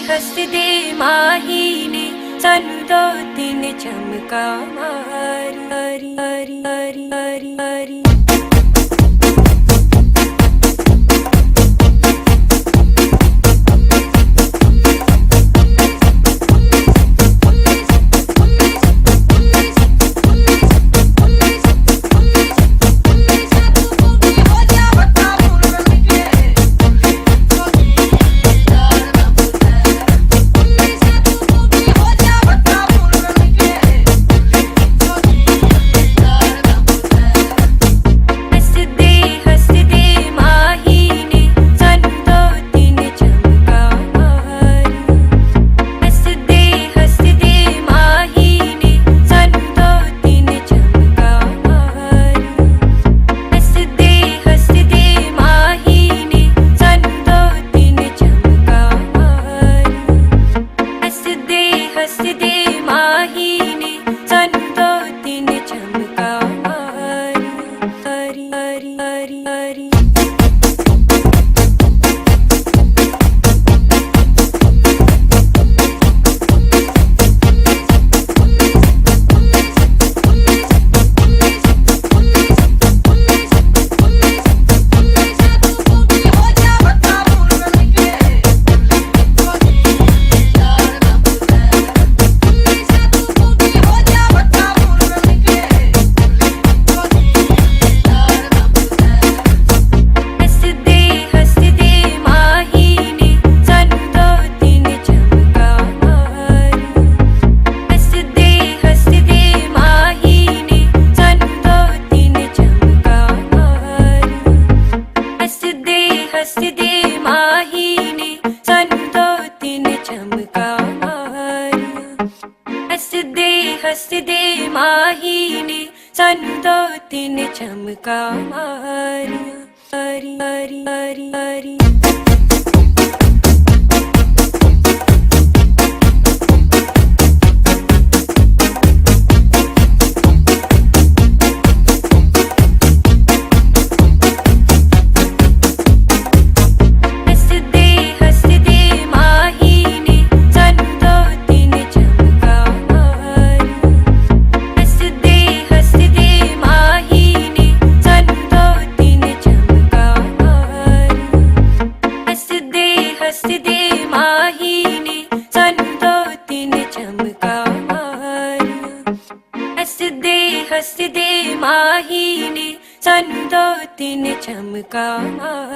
हसदे माही ने सानू दो तीन चमका मारी हरी हरी हरी हरी हरी। हसदे माही ने सानू दो तीन चमका मारी हरी हरी हरी हरी। हसदे माही ने सानू दो तीन चमका मारी हसदे हसदे माही ने सानू दो तीन चमका मारी हरी हरी हरी हरी। हसदे माही ने सानू दो तीन चमका मारी हसदे हसदे माही ने सानू दो तीन चमका मारी।